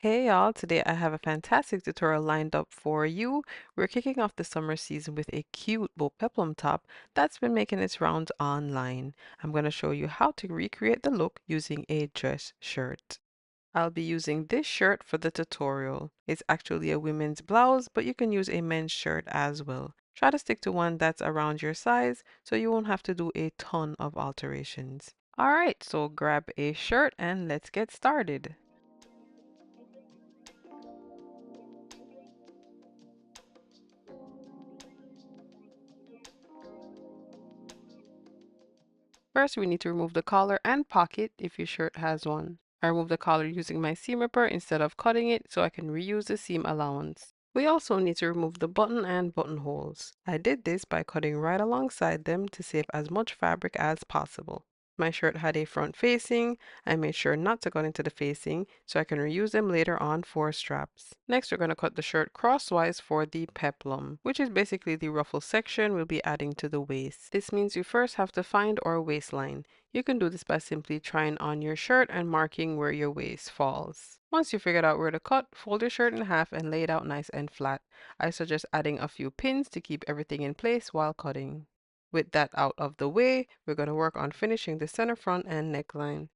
Hey y'all, today I have a fantastic tutorial lined up for you. We're kicking off the summer season with a cute bow peplum top that's been making its rounds online. I'm going to show you how to recreate the look using a dress shirt. I'll be using this shirt for the tutorial. It's actually a women's blouse, but you can use a men's shirt as well. Try to stick to one that's around your size so you won't have to do a ton of alterations. Alright, so grab a shirt and let's get started. First, we need to remove the collar and pocket if your shirt has one. I remove the collar using my seam ripper instead of cutting it so I can reuse the seam allowance. We also need to remove the button and buttonholes. I did this by cutting right alongside them to save as much fabric as possible. My shirt had a front facing. I made sure not to cut into the facing so I can reuse them later on for straps. Next, we're going to cut the shirt crosswise for the peplum, which is basically the ruffle section we'll be adding to the waist. This means you first have to find our waistline. You can do this by simply trying on your shirt and marking where your waist falls. Once you figured out where to cut, fold your shirt in half and lay it out nice and flat. I suggest adding a few pins to keep everything in place while cutting. With that out of the way, we're going to work on finishing the center front and neckline.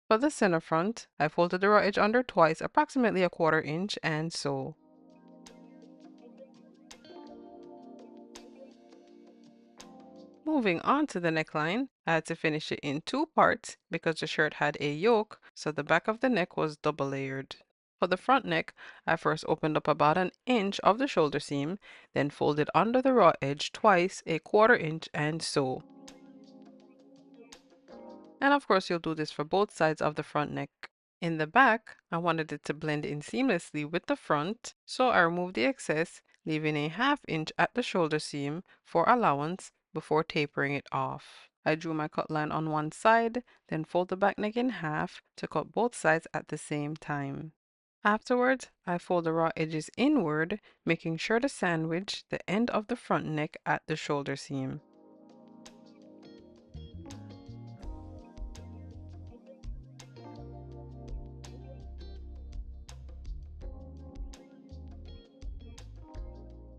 For the center front, I folded the raw edge under twice, approximately a 1/4 inch, and sew. Moving on to the neckline, I had to finish it in 2 parts because the shirt had a yoke, so the back of the neck was double layered. For the front neck, I first opened up about an inch of the shoulder seam, then folded under the raw edge twice, a 1/4 inch, and sew. And of course, you'll do this for both sides of the front neck. In the back, I wanted it to blend in seamlessly with the front, so I removed the excess, leaving a 1/2 inch at the shoulder seam for allowance before tapering it off. I drew my cut line on one side, then fold the back neck in half to cut both sides at the same time. Afterwards, I fold the raw edges inward, making sure to sandwich the end of the front neck at the shoulder seam.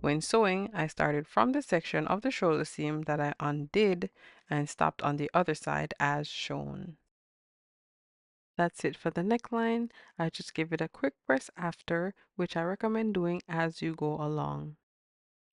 When sewing, I started from the section of the shoulder seam that I undid and stopped on the other side as shown. That's it for the neckline. I just give it a quick press after, which I recommend doing as you go along.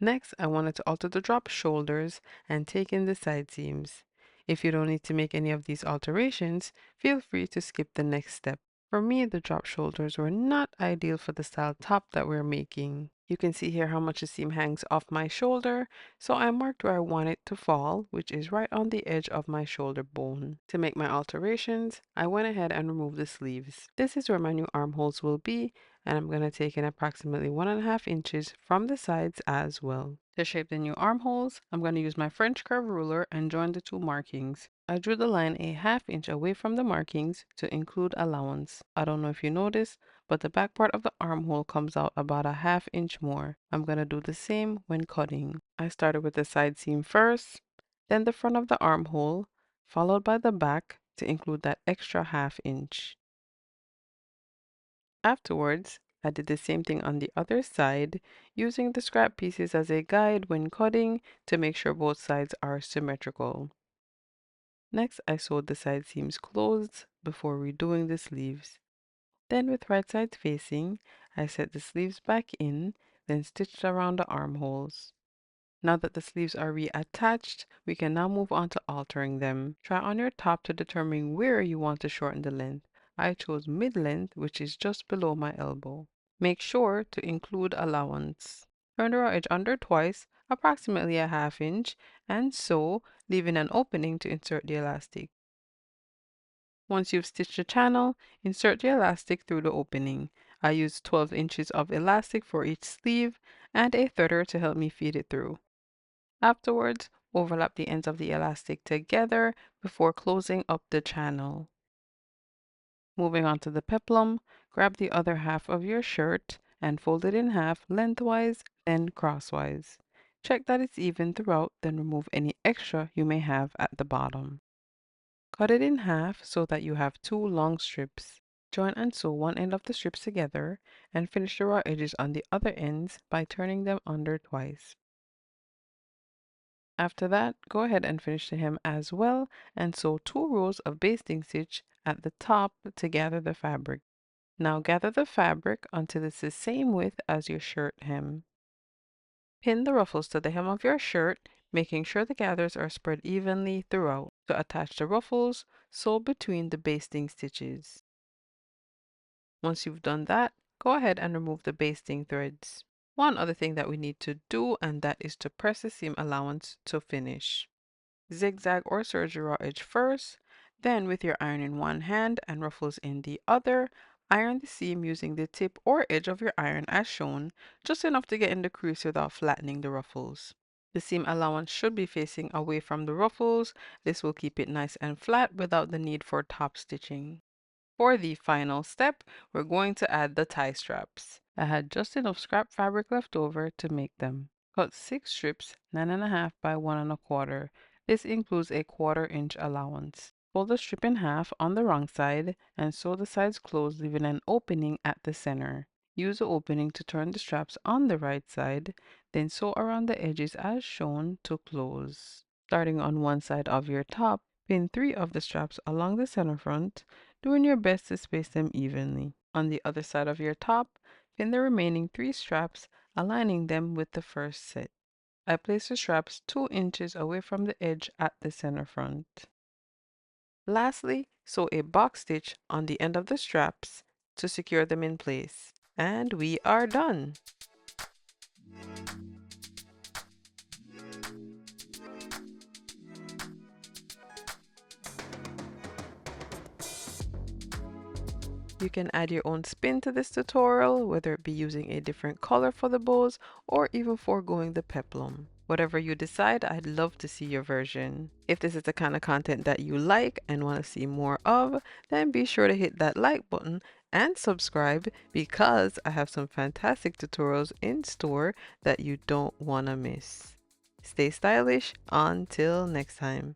Next, I wanted to alter the drop shoulders and take in the side seams. If you don't need to make any of these alterations, feel free to skip the next step. For me, the drop shoulders were not ideal for the style top that we're making. You can see here how much the seam hangs off my shoulder, so I marked where I want it to fall, which is right on the edge of my shoulder bone. To make my alterations, I went ahead and removed the sleeves. This is where my new armholes will be, and I'm going to take in approximately 1.5 inches from the sides as well. To shape the new armholes, I'm going to use my French curve ruler and join the two markings. I drew the line a 1/2 inch away from the markings to include allowance. I don't know if you noticed, but the back part of the armhole comes out about a 1/2 inch more. I'm going to do the same when cutting. I started with the side seam first, then the front of the armhole, followed by the back to include that extra 1/2 inch. Afterwards, I did the same thing on the other side, using the scrap pieces as a guide when cutting to make sure both sides are symmetrical. Next, I sewed the side seams closed before redoing the sleeves. Then with right sides facing, I set the sleeves back in, then stitched around the armholes. Now that the sleeves are reattached, we can now move on to altering them. Try on your top to determine where you want to shorten the length. I chose mid-length, which is just below my elbow. Make sure to include allowance. Turn the raw edge under twice, approximately a 1/2 inch, and sew, leaving an opening to insert the elastic. Once you've stitched the channel, insert the elastic through the opening. I used 12 inches of elastic for each sleeve and a threader to help me feed it through. Afterwards, overlap the ends of the elastic together before closing up the channel. Moving on to the peplum, grab the other half of your shirt and fold it in half lengthwise, then crosswise. Check that it's even throughout, then remove any extra you may have at the bottom. Cut it in half so that you have 2 long strips. join and sew one end of the strips together and finish the raw edges on the other ends by turning them under twice. After that, go ahead and finish the hem as well and sew 2 rows of basting stitch at the top to gather the fabric. Now gather the fabric until it's the same width as your shirt hem. Pin the ruffles to the hem of your shirt, making sure the gathers are spread evenly throughout. To attach the ruffles, sew between the basting stitches. Once you've done that, go ahead and remove the basting threads. One other thing that we need to do, and that is to press the seam allowance to finish. Zigzag or serge the raw edge first, then with your iron in one hand and ruffles in the other, iron the seam using the tip or edge of your iron as shown, just enough to get in the crease without flattening the ruffles. The seam allowance should be facing away from the ruffles. This will keep it nice and flat without the need for top stitching. For the final step, we're going to add the tie straps. I had just enough scrap fabric left over to make them. Cut 6 strips, 9.5 by 1.25. This includes a 1/4 inch allowance. Fold the strip in half on the wrong side and sew the sides closed, leaving an opening at the center. Use the opening to turn the straps on the right side, then sew around the edges as shown to close. Starting on one side of your top, pin 3 of the straps along the center front, doing your best to space them evenly. On the other side of your top, pin the remaining 3 straps, aligning them with the first set. I place the straps 2 inches away from the edge at the center front. Lastly, sew a box stitch on the end of the straps to secure them in place. And we are done! You can add your own spin to this tutorial, whether it be using a different color for the bows or even foregoing the peplum. Whatever you decide, I'd love to see your version. If this is the kind of content that you like and want to see more of, then be sure to hit that like button and subscribe because I have some fantastic tutorials in store that you don't want to miss. Stay stylish until next time.